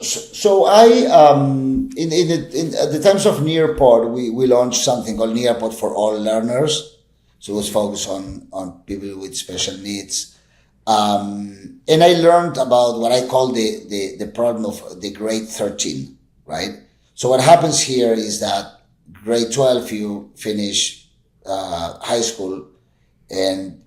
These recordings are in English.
So I, in at the times of Nearpod, we launched something called Nearpod for all learners. So it was focused on people with special needs. And I learned about what I call the problem of the grade 13, right? So what happens here is that grade 12, you finish high school, and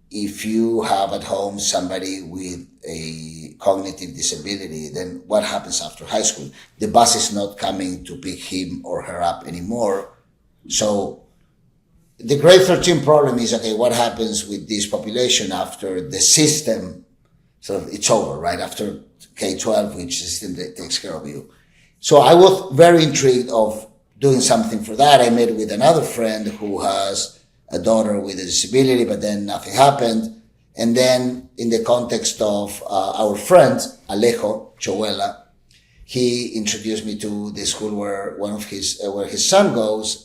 if you have at home somebody with a cognitive disability, then what happens after high school? The bus is not coming to pick him or her up anymore. So the grade 13 problem is, okay, what happens with this population after the system, sort of, it's over, right? After K-12, which system that takes care of you. So I was very intrigued of doing something for that. I met with another friend who has a daughter with a disability, but then nothing happened. And then in the context of our friend, Alejo Chohuela, he introduced me to the school where where his son goes.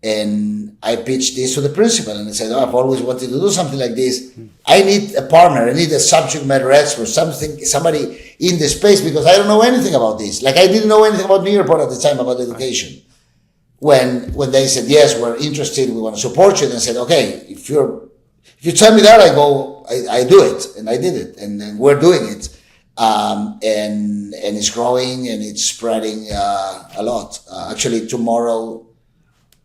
And I pitched this to the principal, and I said, I've always wanted to do something like this. I need a partner. I need a subject matter expert, somebody in the space, because I don't know anything about this. Like, I didn't know anything about Nearpod at the time, about education. When they said, yes, we're interested, we want to support you, then I said, okay, if you tell me that, I do it. And I did it. And then we're doing it. And it's growing and it's spreading, a lot. Actually, tomorrow,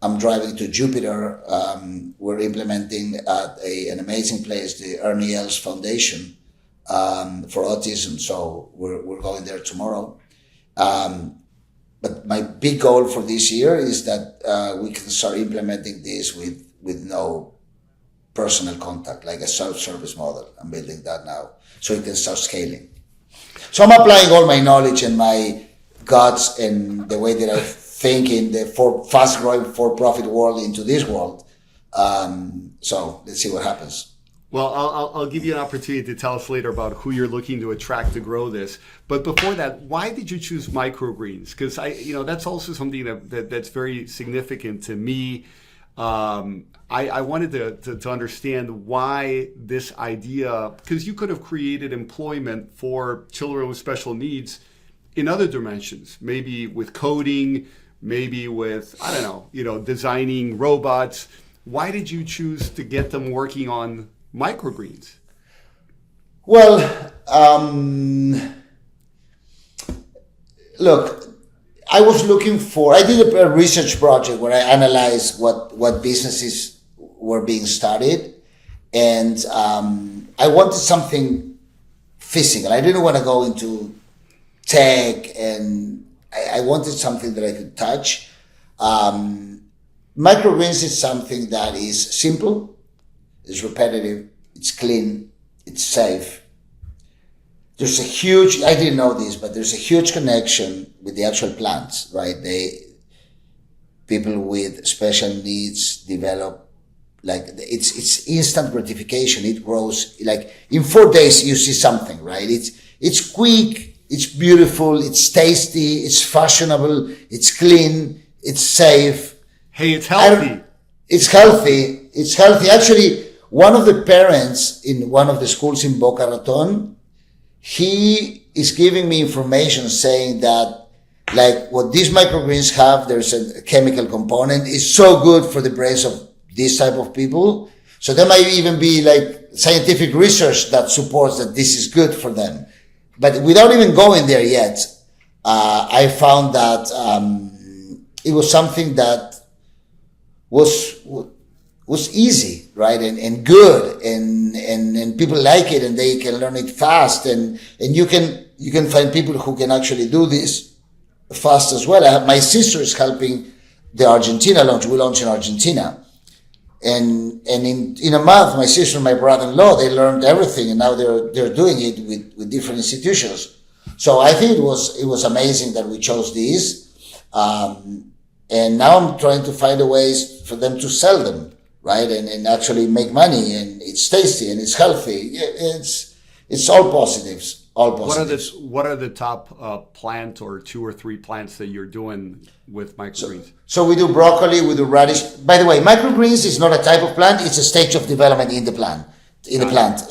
I'm driving to Jupiter. We're implementing at an amazing place, the Ernie Els Foundation, for autism. So we're going there tomorrow. But my big goal for this year is that we can start implementing this with no personal contact, like a self-service model. I'm building that now, so it can start scaling. So I'm applying all my knowledge and my guts and the way that I think in the fast-growing for-profit world into this world. So let's see what happens. Well, I'll give you an opportunity to tell us later about who you're looking to attract to grow this. But before that, why did you choose microgreens? Because that's also something that's very significant to me. I wanted to understand why this idea, because you could have created employment for children with special needs in other dimensions, maybe with coding, maybe with, I don't know, designing robots. Why did you choose to get them working on microgreens? Well, look, I did a research project where I analyzed what businesses were being started, and I wanted something physical. I didn't want to go into tech, and I wanted something that I could touch. Microgreens is something that is simple, it's repetitive, it's clean, it's safe. There's a huge, I didn't know this, but there's a huge connection with the actual plants, right? People with special needs develop, like, it's instant gratification. It grows, like, in 4 days you see something, right? It's quick, it's beautiful, it's tasty, it's fashionable, it's clean, it's safe. Hey, it's healthy. It's healthy. It's healthy. Actually, one of the parents in one of the schools in Boca Raton, he is giving me information saying that, like, what these microgreens have, there's a chemical component, is so good for the brains of this type of people. So there might even be, like, scientific research that supports that this is good for them. But without even going there yet, I found that it was something that was easy, right? And good, and people like it, and they can learn it fast, and you can find people who can actually do this fast as well. My sister is helping the Argentina launch. We launch in Argentina. And in a month, my sister and my brother-in-law, they learned everything, and now they're doing it with different institutions. So I think it was amazing that we chose these. And now I'm trying to find a ways for them to sell them, right? And actually make money, and it's tasty and it's healthy. It's all positives. All positives. What are the top plant or 2 or 3 plants that you're doing with microgreens? So we do broccoli, we do radish. By the way, microgreens is not a type of plant; it's a stage of development in the plant.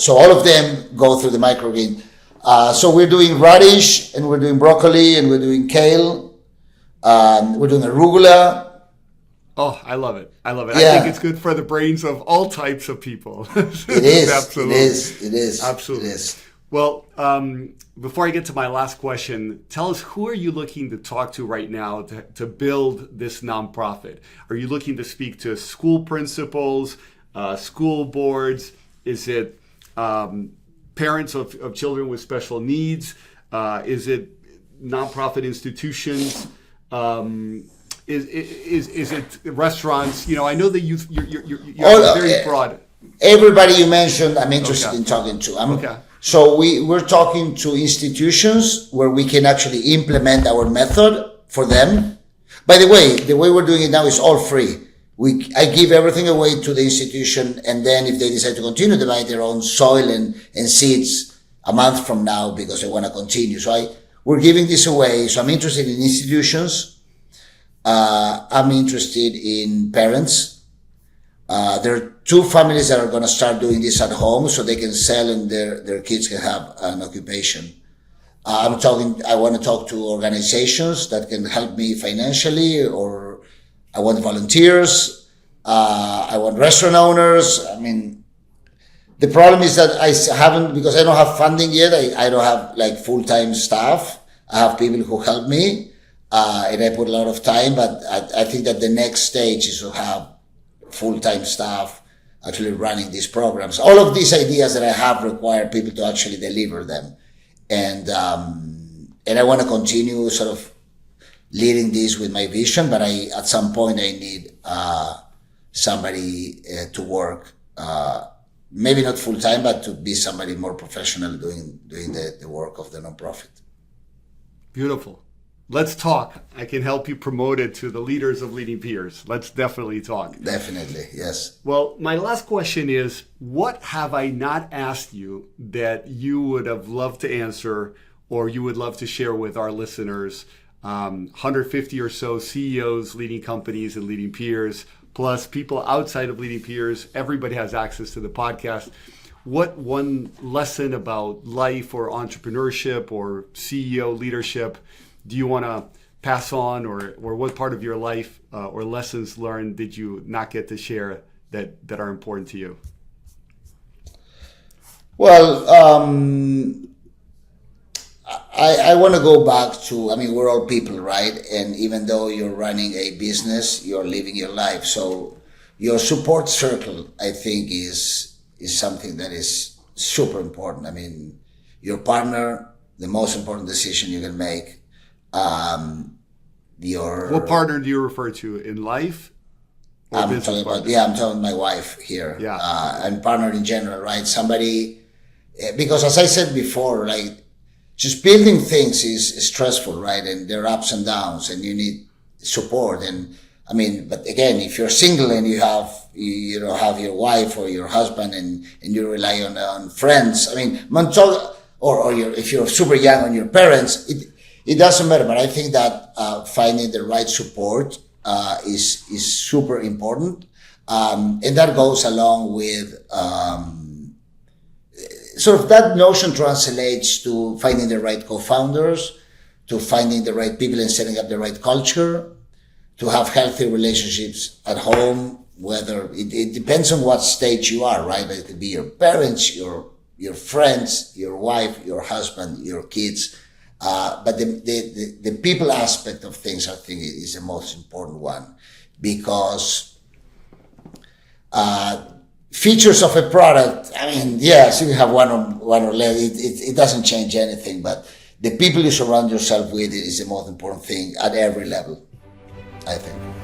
So all of them go through the microgreen So we're doing radish, and we're doing broccoli, and we're doing kale. We're doing arugula. Oh, I love it. I love it. Yeah. I think it's good for the brains of all types of people. It is. Absolutely. It is. Absolutely. It is. Well, before I get to my last question, tell us, who are you looking to talk to right now to build this nonprofit? Are you looking to speak to school principals, school boards? Is it parents of children with special needs? Is it nonprofit institutions? Is it restaurants? You know, I know that you're very broad. Everybody you mentioned, I'm interested Okay. in talking to. Okay. So we're talking to institutions where we can actually implement our method for them. By the way we're doing it now is all free. I give everything away to the institution, and then if they decide to continue, they buy their own soil and seeds a month from now because they want to continue. So we're giving this away. So I'm interested in institutions. I'm interested in parents. There are 2 families that are going to start doing this at home so they can sell and their kids can have an occupation. I want to talk to organizations that can help me financially, or I want volunteers. I want restaurant owners. I mean, the problem is that because I don't have funding yet, I don't have like full-time staff. I have people who help me. And I put a lot of time, but I think that the next stage is to have full-time staff actually running these programs. All of these ideas that I have require people to actually deliver them. And I want to continue sort of leading this with my vision, but at some point I need somebody to work, maybe not full-time, but to be somebody more professional doing the work of the nonprofit. Beautiful. Let's talk. I can help you promote it to the leaders of Leading Peers. Let's definitely talk. Definitely, yes. Well, my last question is, what have I not asked you that you would have loved to answer, or you would love to share with our listeners? 150 or so CEOs leading companies and Leading Peers, plus people outside of Leading Peers. Everybody has access to the podcast. What one lesson about life or entrepreneurship or CEO leadership do you want to pass on, or what part of your life or lessons learned did you not get to share that are important to you? Well, I want to go back to, we're all people, right? And even though you're running a business, you're living your life. So your support circle, I think, is something that is super important. Your partner, the most important decision you can make. What partner do you refer to in life? I'm talking about my wife here. Yeah. And partner in general, right? Somebody, because as I said before, like just building things is stressful, right? And there are ups and downs, and you need support. And but again, if you're single and you have your wife or your husband and you rely on friends, if you're super young on your parents, it doesn't matter. But I think that finding the right support is super important, and that goes along with sort of that notion translates to finding the right co-founders, to finding the right people and setting up the right culture, to have healthy relationships at home. Whether it depends on what stage you are, right? It could be your parents, your friends, your wife, your husband, your kids. But the people aspect of things, I think, is the most important one, because features of a product, yes, you have one or less. It doesn't change anything, but the people you surround yourself with is the most important thing at every level, I think.